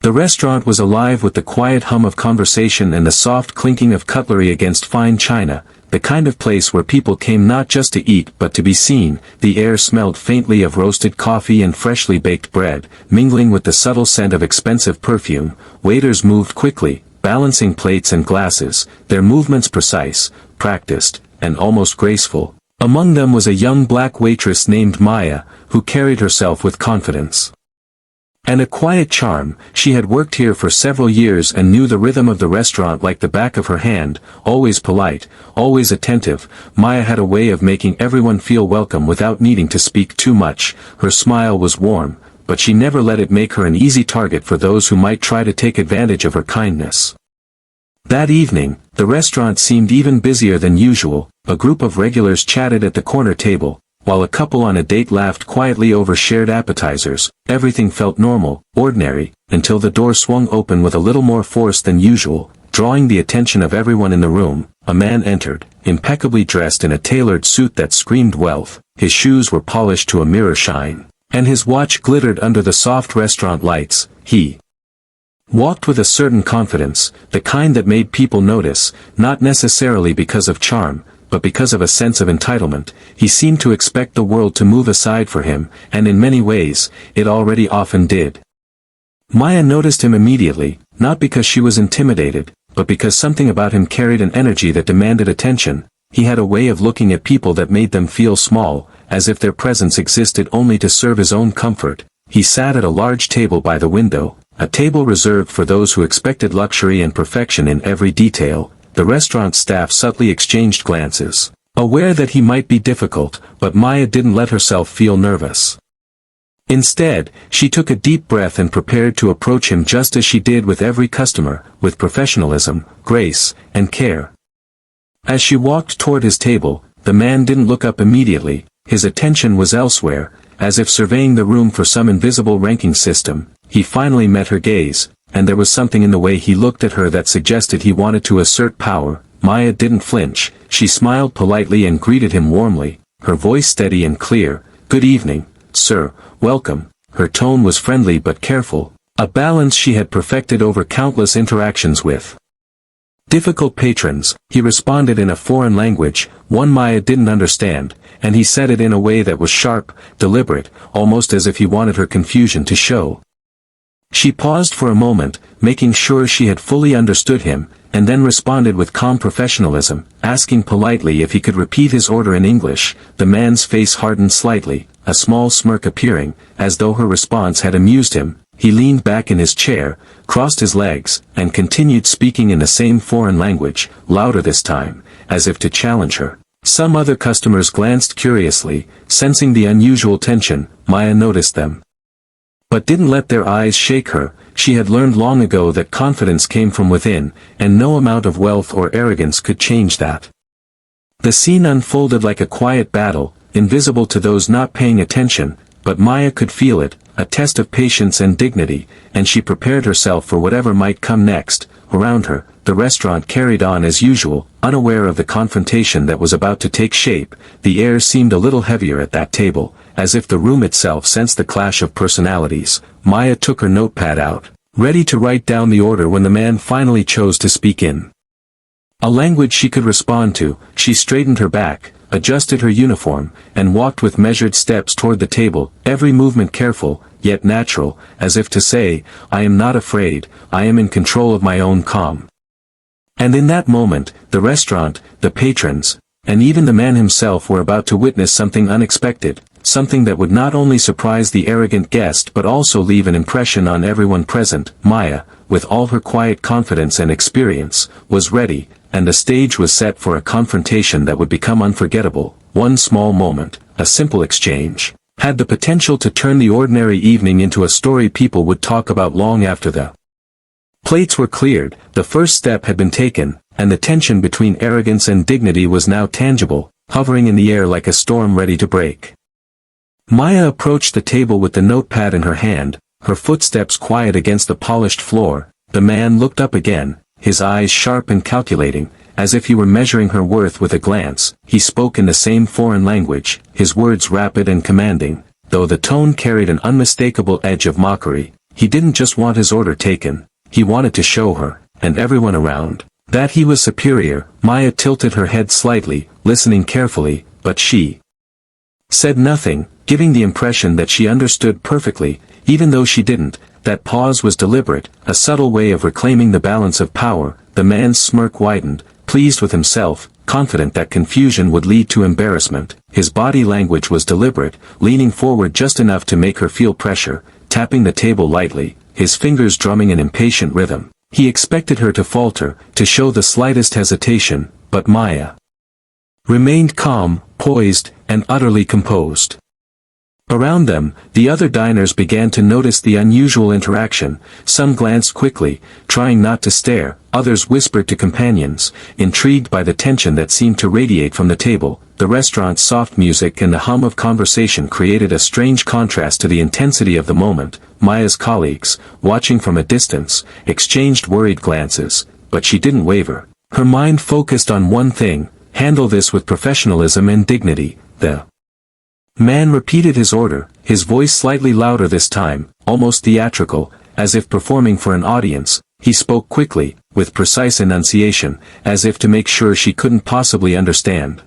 The restaurant was alive with the quiet hum of conversation and the soft clinking of cutlery against fine china, the kind of place where people came not just to eat but to be seen. The air smelled faintly of roasted coffee and freshly baked bread, mingling with the subtle scent of expensive perfume. Waiters moved quickly, balancing plates and glasses, their movements precise, practiced, and almost graceful. Among them was a young black waitress named Maya, who carried herself with confidence and a quiet charm. She had worked here for several years and knew the rhythm of the restaurant like the back of her hand. Always polite, always attentive, Maya had a way of making everyone feel welcome without needing to speak too much. Her smile was warm, but she never let it make her an easy target for those who might try to take advantage of her kindness. That evening, the restaurant seemed even busier than usual. A group of regulars chatted at the corner table, while a couple on a date laughed quietly over shared appetizers. Everything felt normal, ordinary, until the door swung open with a little more force than usual, drawing the attention of everyone in the room. A man entered, impeccably dressed in a tailored suit that screamed wealth. His shoes were polished to a mirror shine, and his watch glittered under the soft restaurant lights. He walked with a certain confidence, the kind that made people notice, not necessarily because of charm, but because of a sense of entitlement. He seemed to expect the world to move aside for him, and in many ways, it already often did. Maya noticed him immediately, not because she was intimidated, but because something about him carried an energy that demanded attention. He had a way of looking at people that made them feel small, as if their presence existed only to serve his own comfort. He sat at a large table by the window, a table reserved for those who expected luxury and perfection in every detail. The restaurant staff subtly exchanged glances, aware that he might be difficult, but Maya didn't let herself feel nervous. Instead, she took a deep breath and prepared to approach him just as she did with every customer, with professionalism, grace, and care. As she walked toward his table, the man didn't look up immediately. His attention was elsewhere, as if surveying the room for some invisible ranking system. He finally met her gaze, and there was something in the way he looked at her that suggested he wanted to assert power. Maya didn't flinch. She smiled politely and greeted him warmly, her voice steady and clear. "Good evening, sir, welcome." Her tone was friendly but careful, a balance she had perfected over countless interactions with difficult patrons. He responded in a foreign language, one Maya didn't understand, and he said it in a way that was sharp, deliberate, almost as if he wanted her confusion to show. She paused for a moment, making sure she had fully understood him, and then responded with calm professionalism, asking politely if he could repeat his order in English. The man's face hardened slightly, a small smirk appearing, as though her response had amused him. He leaned back in his chair, crossed his legs, and continued speaking in the same foreign language, louder this time, as if to challenge her. Some other customers glanced curiously, sensing the unusual tension. Maya noticed them, but didn't let their eyes shake her. She had learned long ago that confidence came from within, and no amount of wealth or arrogance could change that. The scene unfolded like a quiet battle, invisible to those not paying attention, but Maya could feel it, a test of patience and dignity, and she prepared herself for whatever might come next. Around her, the restaurant carried on as usual, unaware of the confrontation that was about to take shape. The air seemed a little heavier at that table, as if the room itself sensed the clash of personalities. Maya took her notepad out, ready to write down the order when the man finally chose to speak in a language she could respond to. She straightened her back, adjusted her uniform, and walked with measured steps toward the table, every movement careful, yet natural, as if to say, "I am not afraid, I am in control of my own calm." And in that moment, the restaurant, the patrons, and even the man himself were about to witness something unexpected, something that would not only surprise the arrogant guest but also leave an impression on everyone present. Maya, with all her quiet confidence and experience, was ready, and the stage was set for a confrontation that would become unforgettable. One small moment, a simple exchange, had the potential to turn the ordinary evening into a story people would talk about long after the plates were cleared. The first step had been taken, and the tension between arrogance and dignity was now tangible, hovering in the air like a storm ready to break. Maya approached the table with the notepad in her hand, her footsteps quiet against the polished floor. The man looked up again, his eyes sharp and calculating, as if he were measuring her worth with a glance. He spoke in the same foreign language, his words rapid and commanding, though the tone carried an unmistakable edge of mockery. he didn't just want his order taken, he wanted to show her, and everyone around, that he was superior. Maya tilted her head slightly, listening carefully, but she said nothing, giving the impression that she understood perfectly, even though she didn't. That pause was deliberate, a subtle way of reclaiming the balance of power. The man's smirk widened, pleased with himself, confident that confusion would lead to embarrassment. His body language was deliberate, leaning forward just enough to make her feel pressure, tapping the table lightly, his fingers drumming an impatient rhythm. He expected her to falter, to show the slightest hesitation, but Maya remained calm, poised, and utterly composed. Around them, the other diners began to notice the unusual interaction. Some glanced quickly, trying not to stare, others whispered to companions, intrigued by the tension that seemed to radiate from the table. The restaurant's soft music and the hum of conversation created a strange contrast to the intensity of the moment. Maya's colleagues, watching from a distance, exchanged worried glances, but she didn't waver. Her mind focused on one thing: handle this with professionalism and dignity. The man repeated his order, his voice slightly louder this time, almost theatrical, as if performing for an audience. He spoke quickly, with precise enunciation, as if to make sure she couldn't possibly understand.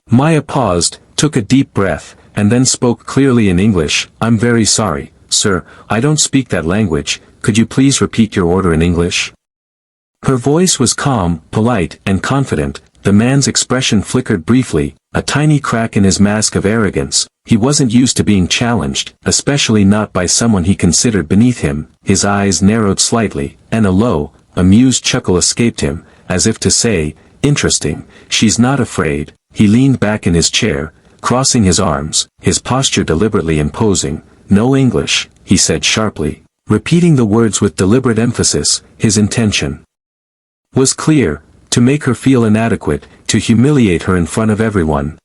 Maya paused, took a deep breath, and then spoke clearly in English. "I'm very sorry, sir, I don't speak that language. Could you please repeat your order in English?" Her voice was calm, polite, and confident. The man's expression flickered briefly, a tiny crack in his mask of arrogance. He wasn't used to being challenged, especially not by someone he considered beneath him. His eyes narrowed slightly, and a low, amused chuckle escaped him, as if to say, "Interesting, she's not afraid." He leaned back in his chair, crossing his arms, his posture deliberately imposing. "No English," he said sharply, repeating the words with deliberate emphasis. His intention was clear: to make her feel inadequate, to humiliate her in front of everyone.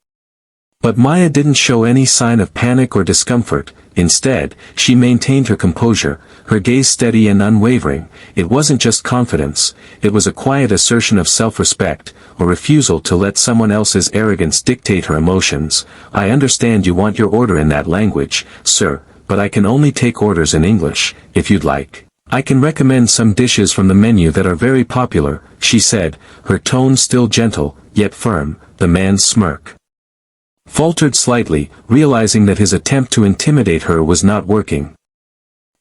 But Maya didn't show any sign of panic or discomfort. Instead, she maintained her composure, her gaze steady and unwavering. It wasn't just confidence, it was a quiet assertion of self-respect, a refusal to let someone else's arrogance dictate her emotions. "I understand you want your order in that language, sir, but I can only take orders in English, if you'd like. I can recommend some dishes from the menu that are very popular," she said, her tone still gentle, yet firm. The man's smirk faltered slightly, realizing that his attempt to intimidate her was not working.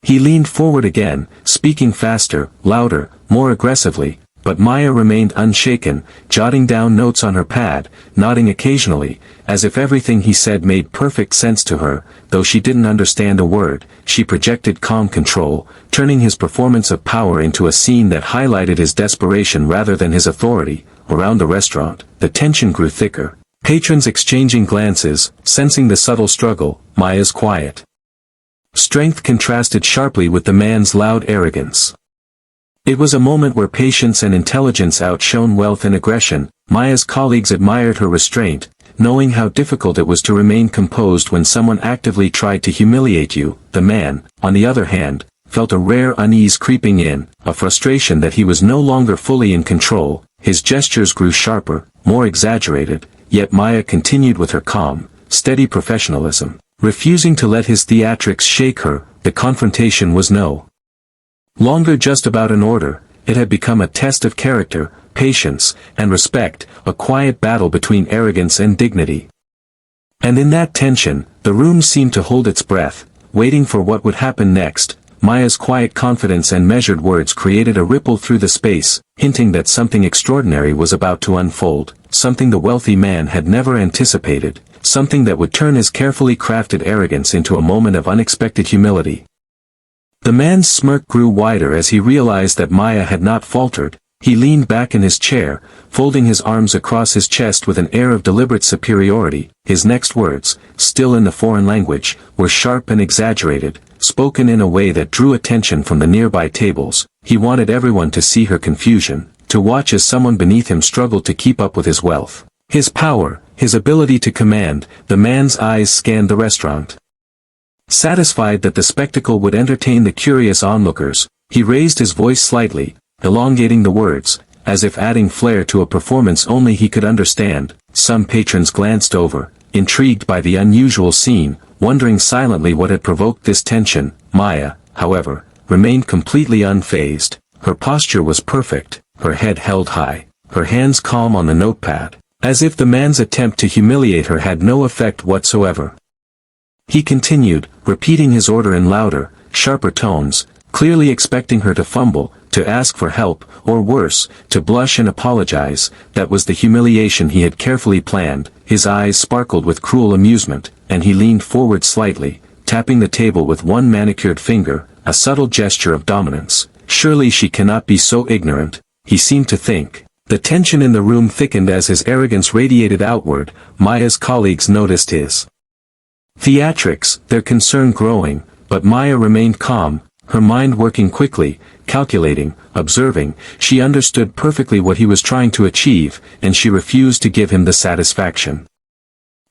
He leaned forward again, speaking faster, louder, more aggressively, but Maya remained unshaken, jotting down notes on her pad, nodding occasionally, as if everything he said made perfect sense to her. Though she didn't understand a word, she projected calm control, turning his performance of power into a scene that highlighted his desperation rather than his authority. Around the restaurant, the tension grew thicker, patrons exchanging glances, sensing the subtle struggle. Maya's quiet strength contrasted sharply with the man's loud arrogance. It was a moment where patience and intelligence outshone wealth and aggression. Maya's colleagues admired her restraint, knowing how difficult it was to remain composed when someone actively tried to humiliate you. The man, on the other hand, felt a rare unease creeping in, a frustration that he was no longer fully in control. His gestures grew sharper, more exaggerated, yet Maya continued with her calm, steady professionalism, refusing to let his theatrics shake her. The confrontation was no longer just about an order, it had become a test of character, patience, and respect, a quiet battle between arrogance and dignity. And in that tension, the room seemed to hold its breath, waiting for what would happen next. Maya's quiet confidence and measured words created a ripple through the space, hinting that something extraordinary was about to unfold, something the wealthy man had never anticipated, something that would turn his carefully crafted arrogance into a moment of unexpected humility. The man's smirk grew wider as he realized that Maya had not faltered. He leaned back in his chair, folding his arms across his chest with an air of deliberate superiority. His next words, still in the foreign language, were sharp and exaggerated, spoken in a way that drew attention from the nearby tables. He wanted everyone to see her confusion, to watch as someone beneath him struggled to keep up with his wealth, his power, his ability to command. The man's eyes scanned the restaurant. Satisfied that the spectacle would entertain the curious onlookers, he raised his voice slightly, elongating the words, as if adding flair to a performance only he could understand. Some patrons glanced over, intrigued by the unusual scene, wondering silently what had provoked this tension. Maya, however, remained completely unfazed. Her posture was perfect, her head held high, her hands calm on the notepad, as if the man's attempt to humiliate her had no effect whatsoever. He continued, repeating his order in louder, sharper tones, clearly expecting her to fumble, to ask for help, or worse, to blush and apologize. That was the humiliation he had carefully planned. His eyes sparkled with cruel amusement, and he leaned forward slightly, tapping the table with one manicured finger, a subtle gesture of dominance. Surely she cannot be so ignorant, he seemed to think. The tension in the room thickened as his arrogance radiated outward. Maya's colleagues noticed his theatrics, their concern growing, but Maya remained calm, her mind working quickly, calculating, observing. She understood perfectly what he was trying to achieve, and she refused to give him the satisfaction.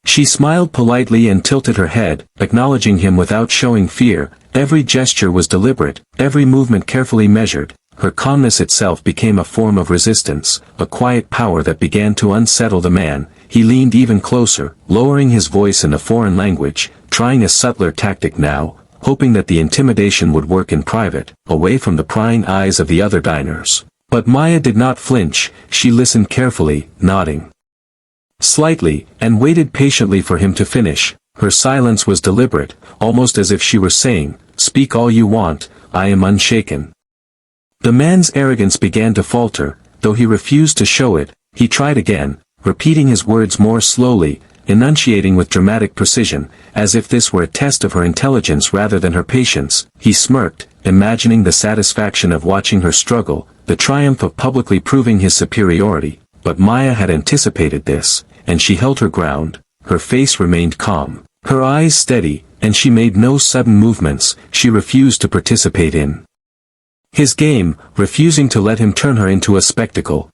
She smiled politely and tilted her head, acknowledging him without showing fear. Every gesture was deliberate, every movement carefully measured. Her calmness itself became a form of resistance, a quiet power that began to unsettle the man. He leaned even closer, lowering his voice in a foreign language, trying a subtler tactic now, hoping that the intimidation would work in private, away from the prying eyes of the other diners. But Maya did not flinch. She listened carefully, nodding slightly, and waited patiently for him to finish. Her silence was deliberate, almost as if she were saying, "Speak all you want, I am unshaken." The man's arrogance began to falter, though he refused to show it. He tried again, repeating his words more slowly, enunciating with dramatic precision, as if this were a test of her intelligence rather than her patience. He smirked, imagining the satisfaction of watching her struggle, the triumph of publicly proving his superiority. But Maya had anticipated this, and she held her ground. Her face remained calm, her eyes steady, and she made no sudden movements. She refused to participate in his game, refusing to let him turn her into a spectacle.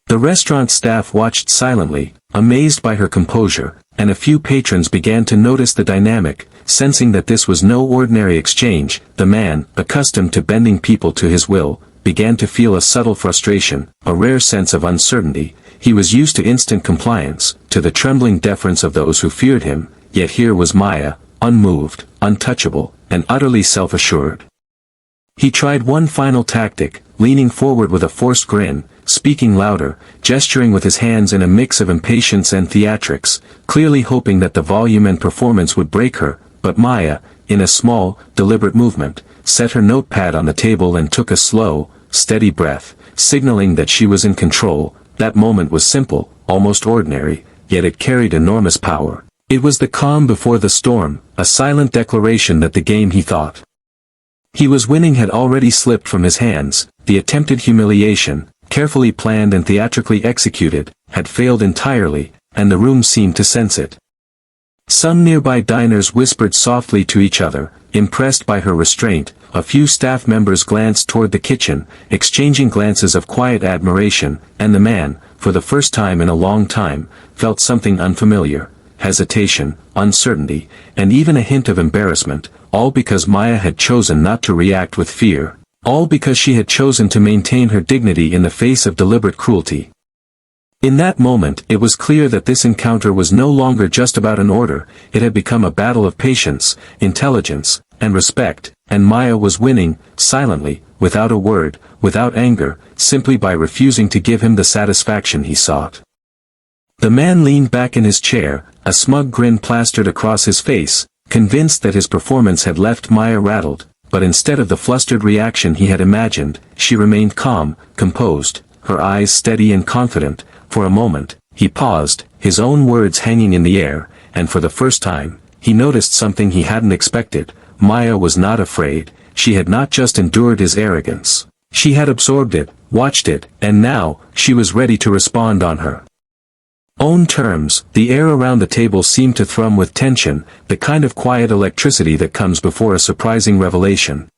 The restaurant staff watched silently, amazed by her composure, and a few patrons began to notice the dynamic, sensing that this was no ordinary exchange. The man, accustomed to bending people to his will, began to feel a subtle frustration, a rare sense of uncertainty. He was used to instant compliance, to the trembling deference of those who feared him, yet here was Maya, unmoved, untouchable, and utterly self-assured. He tried one final tactic, leaning forward with a forced grin, speaking louder, gesturing with his hands in a mix of impatience and theatrics, clearly hoping that the volume and performance would break her. But Maya, in a small, deliberate movement, set her notepad on the table and took a slow, steady breath, signaling that she was in control. That moment was simple, almost ordinary, yet it carried enormous power. It was the calm before the storm, a silent declaration that the game he thought he was winning had already slipped from his hands. The attempted humiliation, carefully planned and theatrically executed, had failed entirely, and the room seemed to sense it. Some nearby diners whispered softly to each other, impressed by her restraint. A few staff members glanced toward the kitchen, exchanging glances of quiet admiration, and the man, for the first time in a long time, felt something unfamiliar, hesitation, uncertainty, and even a hint of embarrassment, all because Maya had chosen not to react with fear, all because she had chosen to maintain her dignity in the face of deliberate cruelty. In that moment it was clear that this encounter was no longer just about an order. It had become a battle of patience, intelligence, and respect, and Maya was winning, silently, without a word, without anger, simply by refusing to give him the satisfaction he sought. The man leaned back in his chair, a smug grin plastered across his face, convinced that his performance had left Maya rattled, but instead of the flustered reaction he had imagined, she remained calm, composed, her eyes steady and confident. For a moment, he paused, his own words hanging in the air, and for the first time, he noticed something he hadn't expected. Maya was not afraid. She had not just endured his arrogance. She had absorbed it, watched it, and now, she was ready to respond on her own terms. The air around the table seemed to thrum with tension, the kind of quiet electricity that comes before a surprising revelation.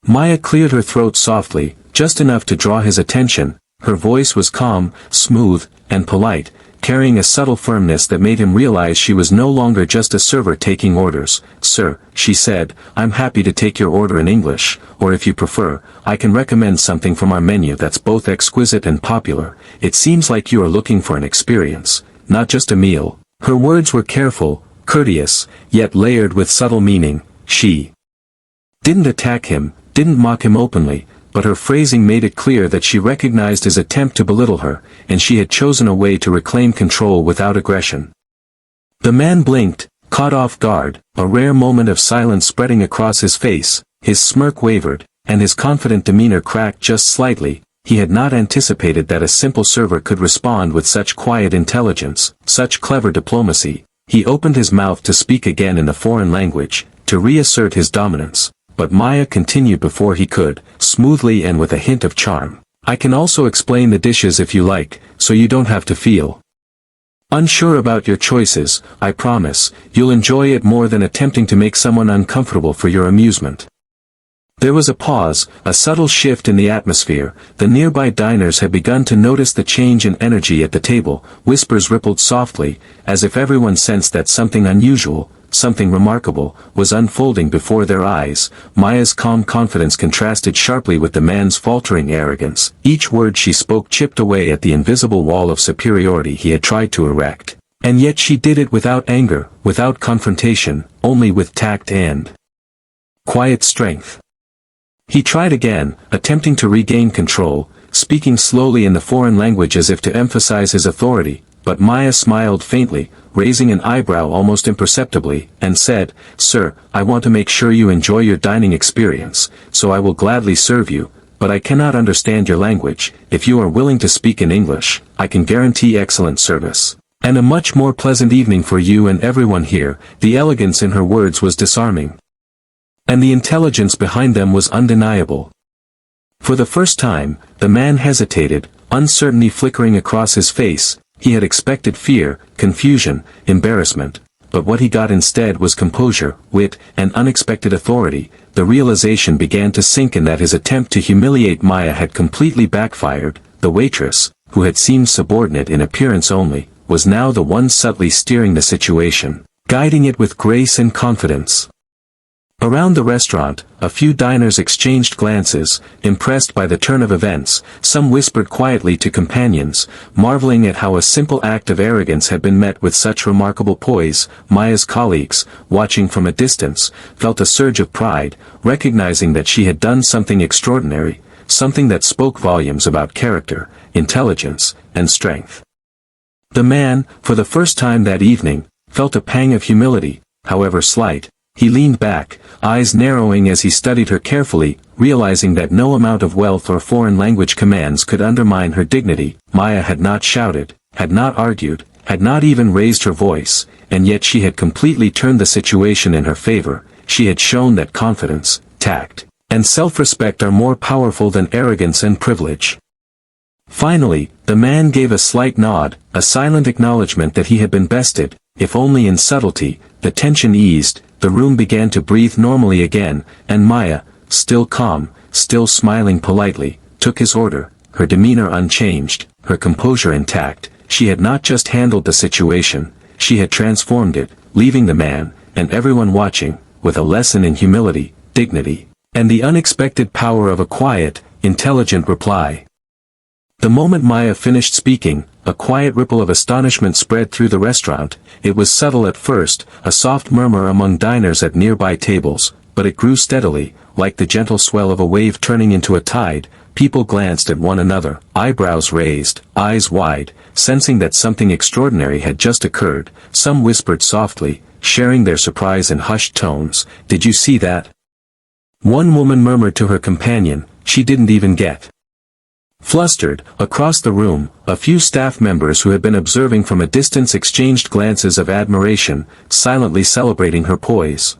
Maya cleared her throat softly, just enough to draw his attention. Her voice was calm, smooth, and polite, carrying a subtle firmness that made him realize she was no longer just a server taking orders. "Sir," she said, "I'm happy to take your order in English, or if you prefer, I can recommend something from our menu that's both exquisite and popular. It seems like you are looking for an experience, not just a meal." Her words were careful, courteous, yet layered with subtle meaning. She didn't attack him, didn't mock him openly, but her phrasing made it clear that she recognized his attempt to belittle her, and she had chosen a way to reclaim control without aggression. The man blinked, caught off guard, a rare moment of silence spreading across his face, his smirk wavered, and his confident demeanor cracked just slightly. He had not anticipated that a simple server could respond with such quiet intelligence, such clever diplomacy. He opened his mouth to speak again in a foreign language, to reassert his dominance, but Maya continued before he could, smoothly and with a hint of charm. I can also explain the dishes if you like, so you don't have to feel unsure about your choices. I promise, you'll enjoy it more than attempting to make someone uncomfortable for your amusement. There was a pause, a subtle shift in the atmosphere. The nearby diners had begun to notice the change in energy at the table. Whispers rippled softly, as if everyone sensed that something unusual, something remarkable, was unfolding before their eyes. Maya's calm confidence contrasted sharply with the man's faltering arrogance. Each word she spoke chipped away at the invisible wall of superiority he had tried to erect. And yet she did it without anger, without confrontation, only with tact and quiet strength. He tried again, attempting to regain control, speaking slowly in the foreign language as if to emphasize his authority, but Maya smiled faintly, raising an eyebrow almost imperceptibly, and said, "Sir, I want to make sure you enjoy your dining experience, so I will gladly serve you, but I cannot understand your language. If you are willing to speak in English, I can guarantee excellent service, and a much more pleasant evening for you and everyone here." The elegance in her words was disarming, and the intelligence behind them was undeniable. For the first time, the man hesitated, uncertainty flickering across his face. He had expected fear, confusion, embarrassment, but what he got instead was composure, wit, and unexpected authority. The realization began to sink in that his attempt to humiliate Maya had completely backfired. The waitress, who had seemed subordinate in appearance only, was now the one subtly steering the situation, guiding it with grace and confidence. Around the restaurant, a few diners exchanged glances, impressed by the turn of events. Some whispered quietly to companions, marveling at how a simple act of arrogance had been met with such remarkable poise. Maya's colleagues, watching from a distance, felt a surge of pride, recognizing that she had done something extraordinary, something that spoke volumes about character, intelligence, and strength. The man, for the first time that evening, felt a pang of humility, however slight. He leaned back, eyes narrowing as he studied her carefully, realizing that no amount of wealth or foreign language commands could undermine her dignity. Maya had not shouted, had not argued, had not even raised her voice, and yet she had completely turned the situation in her favor. She had shown that confidence, tact, and self-respect are more powerful than arrogance and privilege. Finally, the man gave a slight nod, a silent acknowledgement that he had been bested, if only in subtlety. The tension eased, the room began to breathe normally again, and Maya, still calm, still smiling politely, took his order, her demeanor unchanged, her composure intact. She had not just handled the situation, she had transformed it, leaving the man, and everyone watching, with a lesson in humility, dignity, and the unexpected power of a quiet, intelligent reply. The moment Maya finished speaking, a quiet ripple of astonishment spread through the restaurant. It was subtle at first, a soft murmur among diners at nearby tables, but it grew steadily, like the gentle swell of a wave turning into a tide. People glanced at one another, eyebrows raised, eyes wide, sensing that something extraordinary had just occurred. Some whispered softly, sharing their surprise in hushed tones. "Did you see that?" One woman murmured to her companion. She didn't even get. Flustered, across the room, a few staff members who had been observing from a distance exchanged glances of admiration, silently celebrating her poise.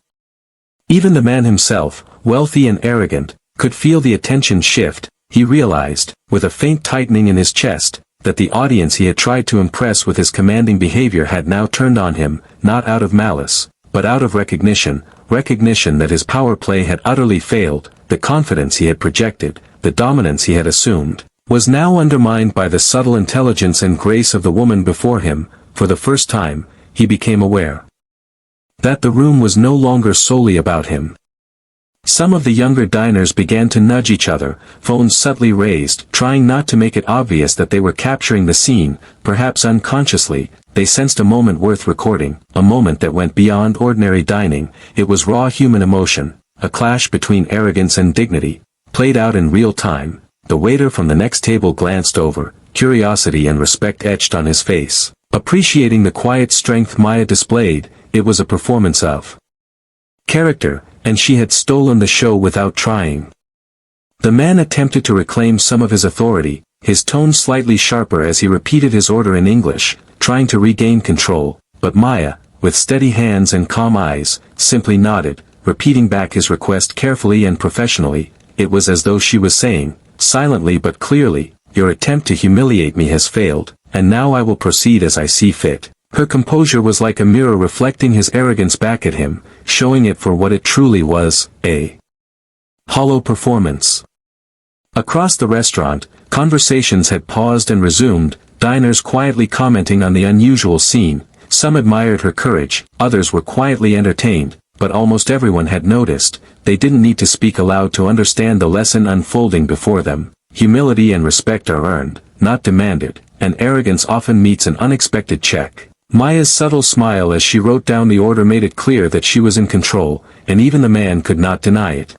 Even the man himself, wealthy and arrogant, could feel the attention shift. He realized, with a faint tightening in his chest, that the audience he had tried to impress with his commanding behavior had now turned on him, not out of malice, but out of recognition that his power play had utterly failed. The confidence he had projected, the dominance he had assumed, was now undermined by the subtle intelligence and grace of the woman before him. For the first time, he became aware that the room was no longer solely about him. Some of the younger diners began to nudge each other, phones subtly raised, trying not to make it obvious that they were capturing the scene. Perhaps unconsciously, they sensed a moment worth recording, a moment that went beyond ordinary dining. It was raw human emotion, a clash between arrogance and dignity, played out in real time. The waiter from the next table glanced over, curiosity and respect etched on his face. Appreciating the quiet strength Maya displayed, it was a performance of character, and she had stolen the show without trying. The man attempted to reclaim some of his authority, his tone slightly sharper as he repeated his order in English, trying to regain control, but Maya, with steady hands and calm eyes, simply nodded, repeating back his request carefully and professionally. It was as though she was saying, silently but clearly, "Your attempt to humiliate me has failed, and now I will proceed as I see fit." Her composure was like a mirror reflecting his arrogance back at him, showing it for what it truly was, a hollow performance. Across the restaurant, conversations had paused and resumed, diners quietly commenting on the unusual scene. Some admired her courage, others were quietly entertained, but almost everyone had noticed. They didn't need to speak aloud to understand the lesson unfolding before them. Humility and respect are earned, not demanded, and arrogance often meets an unexpected check. Maya's subtle smile as she wrote down the order made it clear that she was in control, and even the man could not deny it.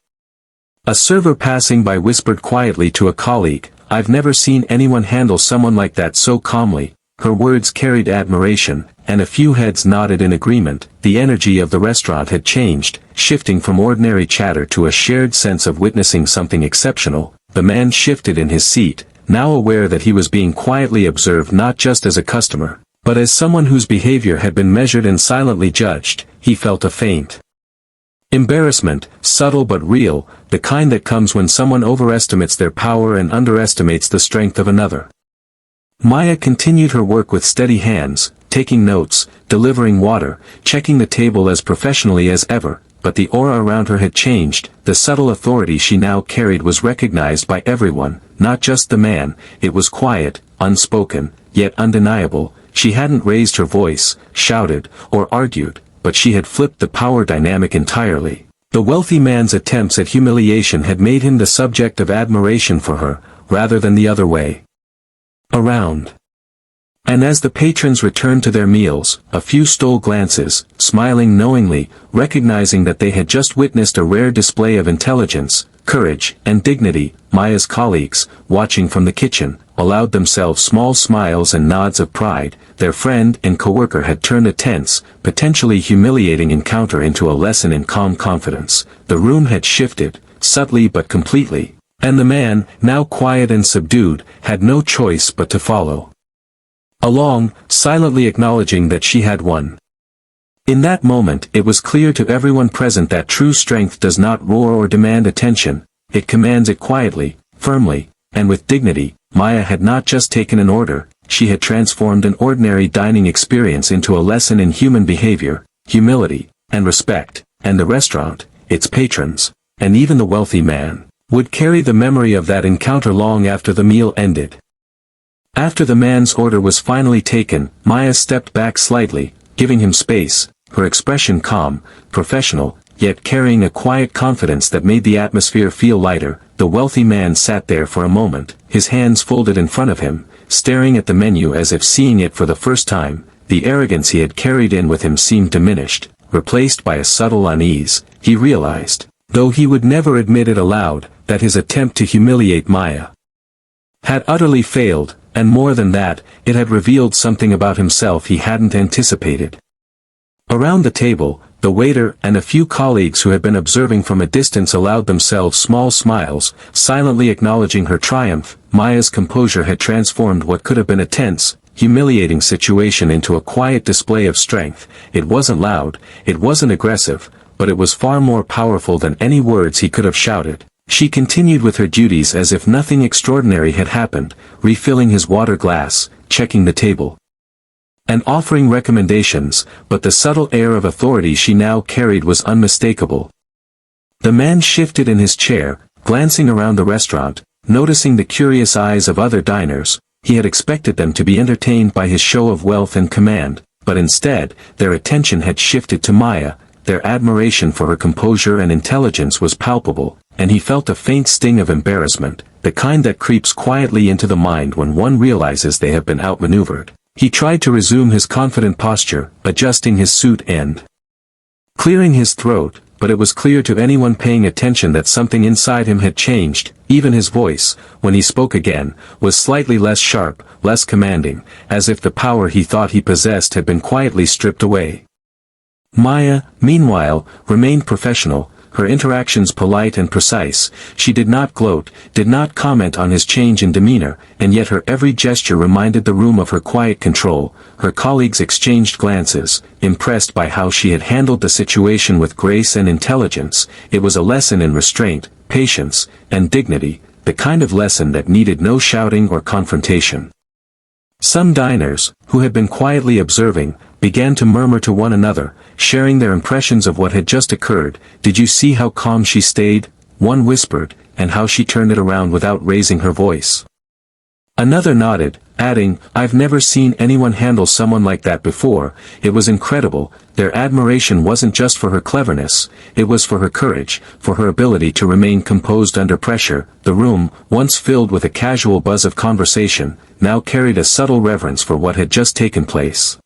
A server passing by whispered quietly to a colleague, "I've never seen anyone handle someone like that so calmly." Her words carried admiration, and a few heads nodded in agreement. The energy of the restaurant had changed, shifting from ordinary chatter to a shared sense of witnessing something exceptional. The man shifted in his seat, now aware that he was being quietly observed not just as a customer, but as someone whose behavior had been measured and silently judged. He felt a faint embarrassment, subtle but real, the kind that comes when someone overestimates their power and underestimates the strength of another. Maya continued her work with steady hands, taking notes, delivering water, checking the table as professionally as ever, but the aura around her had changed. The subtle authority she now carried was recognized by everyone, not just the man. It was quiet, unspoken, yet undeniable. She hadn't raised her voice, shouted, or argued, but she had flipped the power dynamic entirely. The wealthy man's attempts at humiliation had made him the subject of admiration for her, rather than the other way around. And as the patrons returned to their meals, a few stole glances, smiling knowingly, recognizing that they had just witnessed a rare display of intelligence, courage, and dignity. Maya's colleagues, watching from the kitchen, allowed themselves small smiles and nods of pride. Their friend and coworker had turned a tense, potentially humiliating encounter into a lesson in calm confidence. The room had shifted, subtly but completely, and the man, now quiet and subdued, had no choice but to follow along, silently acknowledging that she had won. In that moment it was clear to everyone present that true strength does not roar or demand attention, it commands it quietly, firmly, and with dignity. Maya had not just taken an order, she had transformed an ordinary dining experience into a lesson in human behavior, humility, and respect, and the restaurant, its patrons, and even the wealthy man, would carry the memory of that encounter long after the meal ended. After the man's order was finally taken, Maya stepped back slightly, giving him space, her expression calm, professional, yet carrying a quiet confidence that made the atmosphere feel lighter. The wealthy man sat there for a moment, his hands folded in front of him, staring at the menu as if seeing it for the first time. The arrogance he had carried in with him seemed diminished, replaced by a subtle unease. He realized, though he would never admit it aloud, that his attempt to humiliate Maya had utterly failed, and more than that, it had revealed something about himself he hadn't anticipated. Around the table, the waiter and a few colleagues who had been observing from a distance allowed themselves small smiles, silently acknowledging her triumph. Maya's composure had transformed what could have been a tense, humiliating situation into a quiet display of strength. It wasn't loud, it wasn't aggressive, but it was far more powerful than any words he could have shouted. She continued with her duties as if nothing extraordinary had happened, refilling his water glass, checking the table, and offering recommendations, but the subtle air of authority she now carried was unmistakable. The man shifted in his chair, glancing around the restaurant, noticing the curious eyes of other diners. He had expected them to be entertained by his show of wealth and command, but instead, their attention had shifted to Maya. Their admiration for her composure and intelligence was palpable, and he felt a faint sting of embarrassment, the kind that creeps quietly into the mind when one realizes they have been outmaneuvered. He tried to resume his confident posture, adjusting his suit and clearing his throat, but it was clear to anyone paying attention that something inside him had changed. Even his voice, when he spoke again, was slightly less sharp, less commanding, as if the power he thought he possessed had been quietly stripped away. Maya, meanwhile, remained professional, her interactions polite and precise. She did not gloat, did not comment on his change in demeanor, and yet her every gesture reminded the room of her quiet control. Her colleagues exchanged glances, impressed by how she had handled the situation with grace and intelligence. It was a lesson in restraint, patience, and dignity, the kind of lesson that needed no shouting or confrontation. Some diners, who had been quietly observing, began to murmur to one another, sharing their impressions of what had just occurred. "Did you see how calm she stayed?" one whispered, "and how she turned it around without raising her voice." Another nodded, adding, "I've never seen anyone handle someone like that before." It was incredible. Their admiration wasn't just for her cleverness, it was for her courage, for her ability to remain composed under pressure. The room, once filled with a casual buzz of conversation, now carried a subtle reverence for what had just taken place.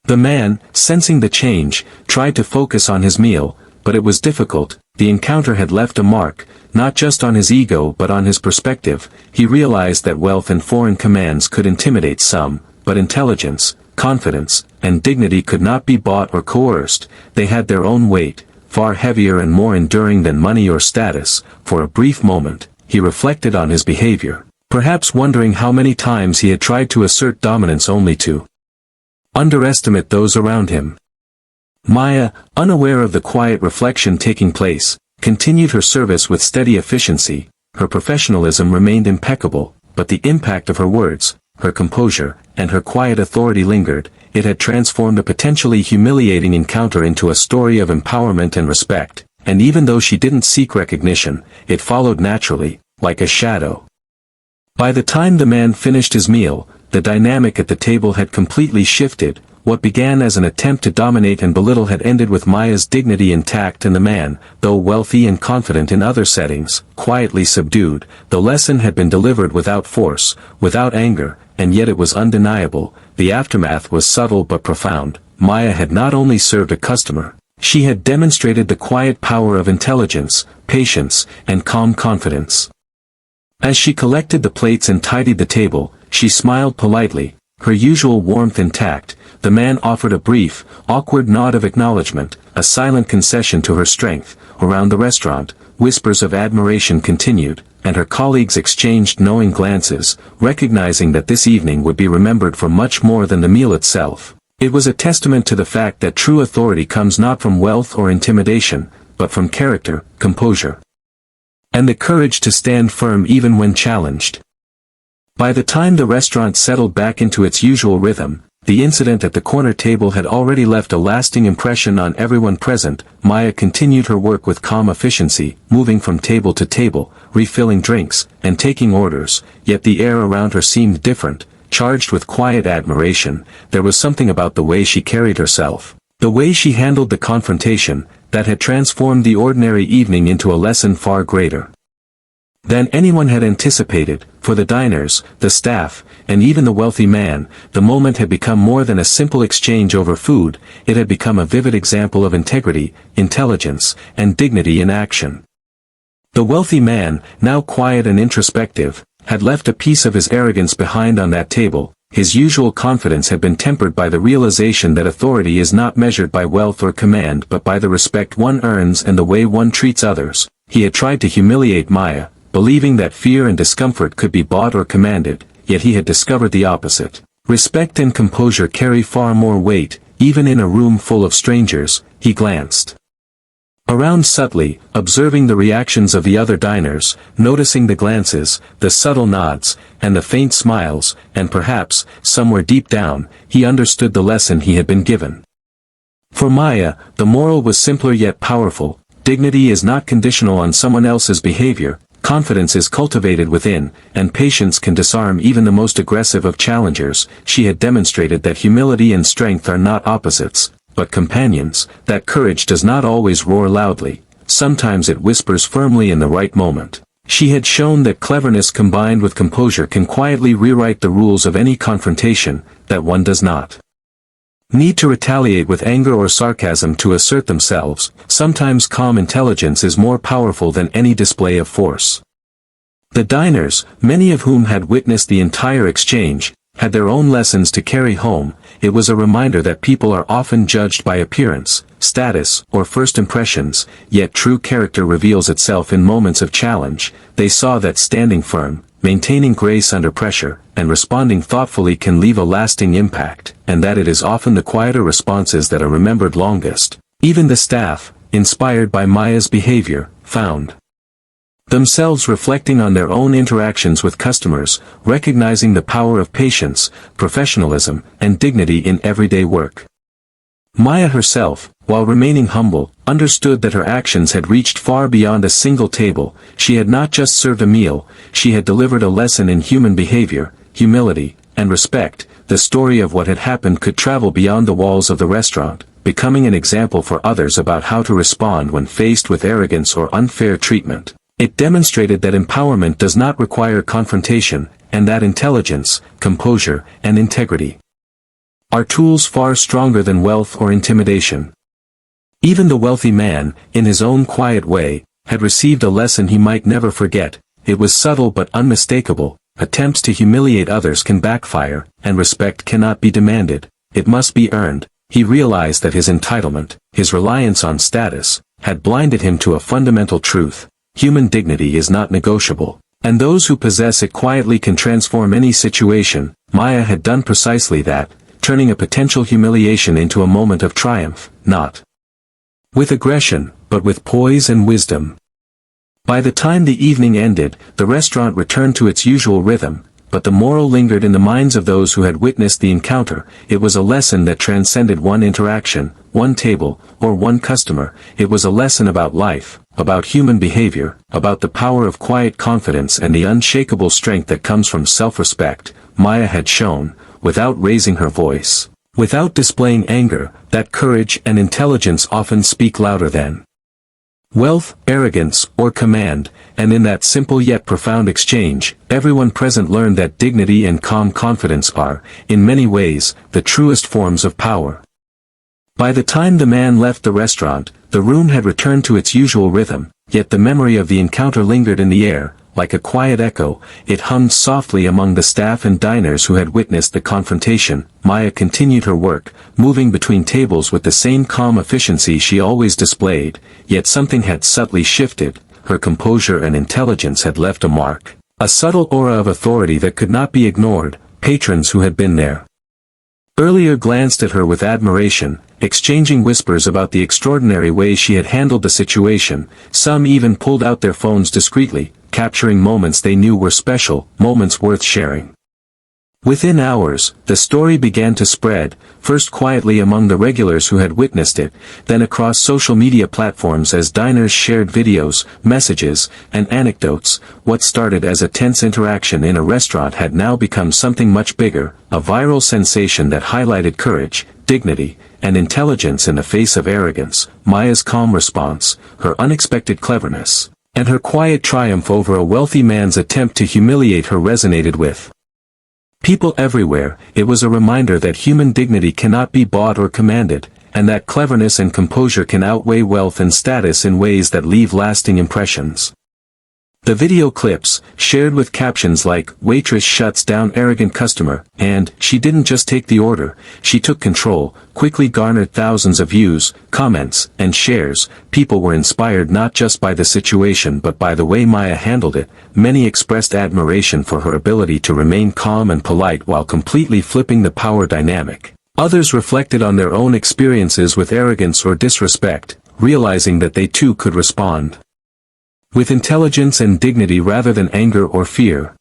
The man, sensing the change, tried to focus on his meal, but it was difficult. The encounter had left a mark, not just on his ego but on his perspective. He realized that wealth and foreign commands could intimidate some, but intelligence, confidence, and dignity could not be bought or coerced. They had their own weight, far heavier and more enduring than money or status. For a brief moment, he reflected on his behavior, perhaps wondering how many times he had tried to assert dominance only to underestimate those around him. Maya, unaware of the quiet reflection taking place, continued her service with steady efficiency. Her professionalism remained impeccable, but the impact of her words, her composure, and her quiet authority lingered. It had transformed a potentially humiliating encounter into a story of empowerment and respect, and even though she didn't seek recognition, it followed naturally, like a shadow. By the time the man finished his meal, the dynamic at the table had completely shifted. What began as an attempt to dominate and belittle had ended with Maya's dignity intact, and the man, though wealthy and confident in other settings, quietly subdued. The lesson had been delivered without force, without anger, and yet it was undeniable. The aftermath was subtle but profound. Maya had not only served a customer, she had demonstrated the quiet power of intelligence, patience, and calm confidence. As she collected the plates and tidied the table, she smiled politely, her usual warmth intact. The man offered a brief, awkward nod of acknowledgement, a silent concession to her strength. Around the restaurant, whispers of admiration continued, and her colleagues exchanged knowing glances, recognizing that this evening would be remembered for much more than the meal itself. It was a testament to the fact that true authority comes not from wealth or intimidation, but from character, composure, and the courage to stand firm even when challenged. By the time the restaurant settled back into its usual rhythm, the incident at the corner table had already left a lasting impression on everyone present. Maya continued her work with calm efficiency, moving from table to table, refilling drinks, and taking orders, yet the air around her seemed different, charged with quiet admiration. There was something about the way she carried herself, the way she handled the confrontation, that had transformed the ordinary evening into a lesson far greater than anyone had anticipated. For the diners, the staff, and even the wealthy man, the moment had become more than a simple exchange over food. It had become a vivid example of integrity, intelligence, and dignity in action. The wealthy man, now quiet and introspective, had left a piece of his arrogance behind on that table. His usual confidence had been tempered by the realization that authority is not measured by wealth or command but by the respect one earns and the way one treats others. He had tried to humiliate Maya, believing that fear and discomfort could be bought or commanded, yet he had discovered the opposite. Respect and composure carry far more weight, even in a room full of strangers. He glanced around subtly, observing the reactions of the other diners, noticing the glances, the subtle nods, and the faint smiles, and perhaps, somewhere deep down, he understood the lesson he had been given. For Maya, the moral was simpler yet powerful. Dignity is not conditional on someone else's behavior. Confidence is cultivated within, and patience can disarm even the most aggressive of challengers. She had demonstrated that humility and strength are not opposites, but companions, that courage does not always roar loudly, sometimes it whispers firmly in the right moment. She had shown that cleverness combined with composure can quietly rewrite the rules of any confrontation, that one does not need to retaliate with anger or sarcasm to assert themselves. Sometimes calm intelligence is more powerful than any display of force. The diners, many of whom had witnessed the entire exchange, had their own lessons to carry home. It was a reminder that people are often judged by appearance, status, or first impressions, yet true character reveals itself in moments of challenge. They saw that standing firm, maintaining grace under pressure, and responding thoughtfully can leave a lasting impact, and that it is often the quieter responses that are remembered longest. Even the staff, inspired by Maya's behavior, found themselves reflecting on their own interactions with customers, recognizing the power of patience, professionalism, and dignity in everyday work. Maya herself, while remaining humble, understood that her actions had reached far beyond a single table. She had not just served a meal, she had delivered a lesson in human behavior, humility, and respect. The story of what had happened could travel beyond the walls of the restaurant, becoming an example for others about how to respond when faced with arrogance or unfair treatment. It demonstrated that empowerment does not require confrontation, and that intelligence, composure, and integrity are tools far stronger than wealth or intimidation. Even the wealthy man, in his own quiet way, had received a lesson he might never forget. It was subtle but unmistakable. Attempts to humiliate others can backfire, and respect cannot be demanded. It must be earned. He realized that his entitlement, his reliance on status, had blinded him to a fundamental truth. Human dignity is not negotiable, and those who possess it quietly can transform any situation. Maya had done precisely that, turning a potential humiliation into a moment of triumph, not with aggression, but with poise and wisdom. By the time the evening ended, the restaurant returned to its usual rhythm, but the moral lingered in the minds of those who had witnessed the encounter. It was a lesson that transcended one interaction, one table, or one customer. It was a lesson about life, about human behavior, about the power of quiet confidence and the unshakable strength that comes from self-respect. Maya had shown, without raising her voice, without displaying anger, that courage and intelligence often speak louder than wealth, arrogance, or command, and in that simple yet profound exchange, everyone present learned that dignity and calm confidence are, in many ways, the truest forms of power. By the time the man left the restaurant, the room had returned to its usual rhythm, yet the memory of the encounter lingered in the air. Like a quiet echo, it hummed softly among the staff and diners who had witnessed the confrontation. Maya continued her work, moving between tables with the same calm efficiency she always displayed, yet something had subtly shifted. Her composure and intelligence had left a mark, a subtle aura of authority that could not be ignored. Patrons who had been there earlier glanced at her with admiration, exchanging whispers about the extraordinary way she had handled the situation. Some even pulled out their phones discreetly, capturing moments they knew were special, moments worth sharing. Within hours, the story began to spread, first quietly among the regulars who had witnessed it, then across social media platforms as diners shared videos, messages, and anecdotes. What started as a tense interaction in a restaurant had now become something much bigger, a viral sensation that highlighted courage, dignity, and intelligence in the face of arrogance. Maya's calm response, her unexpected cleverness, and her quiet triumph over a wealthy man's attempt to humiliate her resonated with people everywhere. It was a reminder that human dignity cannot be bought or commanded, and that cleverness and composure can outweigh wealth and status in ways that leave lasting impressions. The video clips, shared with captions like, "Waitress shuts down arrogant customer," and "She didn't just take the order, she took control," quickly garnered thousands of views, comments, and shares. People were inspired not just by the situation but by the way Maya handled it. Many expressed admiration for her ability to remain calm and polite while completely flipping the power dynamic. Others reflected on their own experiences with arrogance or disrespect, realizing that they too could respond with intelligence and dignity rather than anger or fear.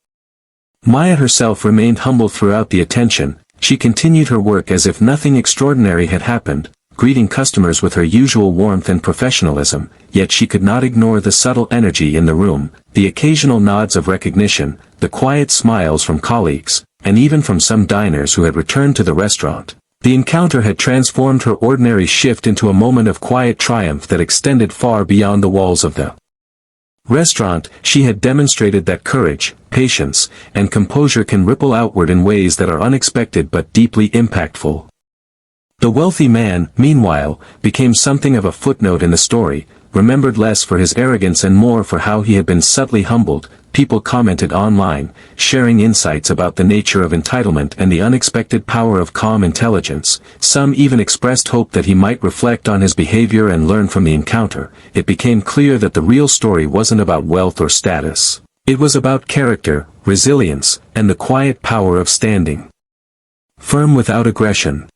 Maya herself remained humble throughout the attention. She continued her work as if nothing extraordinary had happened, greeting customers with her usual warmth and professionalism, yet she could not ignore the subtle energy in the room, the occasional nods of recognition, the quiet smiles from colleagues, and even from some diners who had returned to the restaurant. The encounter had transformed her ordinary shift into a moment of quiet triumph that extended far beyond the walls of the restaurant. She had demonstrated that courage, patience, and composure can ripple outward in ways that are unexpected but deeply impactful. The wealthy man, meanwhile, became something of a footnote in the story, remembered less for his arrogance and more for how he had been subtly humbled. People commented online, sharing insights about the nature of entitlement and the unexpected power of calm intelligence. Some even expressed hope that he might reflect on his behavior and learn from the encounter. It became clear that the real story wasn't about wealth or status. It was about character, resilience, and the quiet power of standing firm without aggression.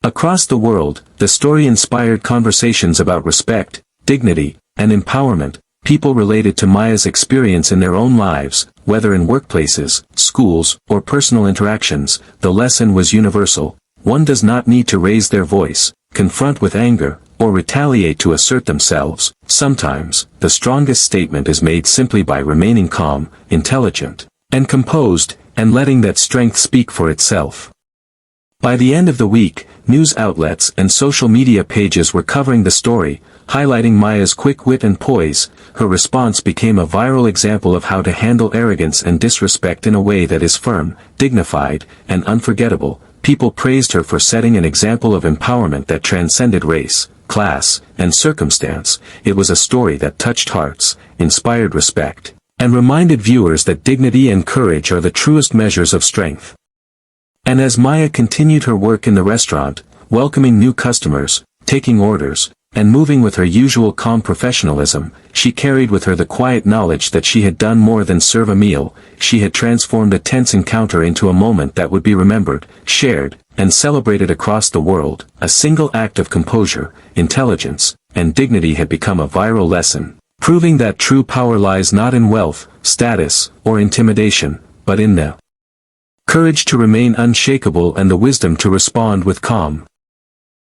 Across the world, the story inspired conversations about respect, dignity, and empowerment. People related to Maya's experience in their own lives, whether in workplaces, schools, or personal interactions. The lesson was universal. One does not need to raise their voice, confront with anger, or retaliate to assert themselves. Sometimes, the strongest statement is made simply by remaining calm, intelligent, and composed, and letting that strength speak for itself. By the end of the week, news outlets and social media pages were covering the story, highlighting Maya's quick wit and poise. Her response became a viral example of how to handle arrogance and disrespect in a way that is firm, dignified, and unforgettable. People praised her for setting an example of empowerment that transcended race, class, and circumstance. It was a story that touched hearts, inspired respect, and reminded viewers that dignity and courage are the truest measures of strength. And as Maya continued her work in the restaurant, welcoming new customers, taking orders, and moving with her usual calm professionalism, she carried with her the quiet knowledge that she had done more than serve a meal. She had transformed a tense encounter into a moment that would be remembered, shared, and celebrated across the world. A single act of composure, intelligence, and dignity had become a viral lesson, proving that true power lies not in wealth, status, or intimidation, but in the courage to remain unshakable and the wisdom to respond with calm.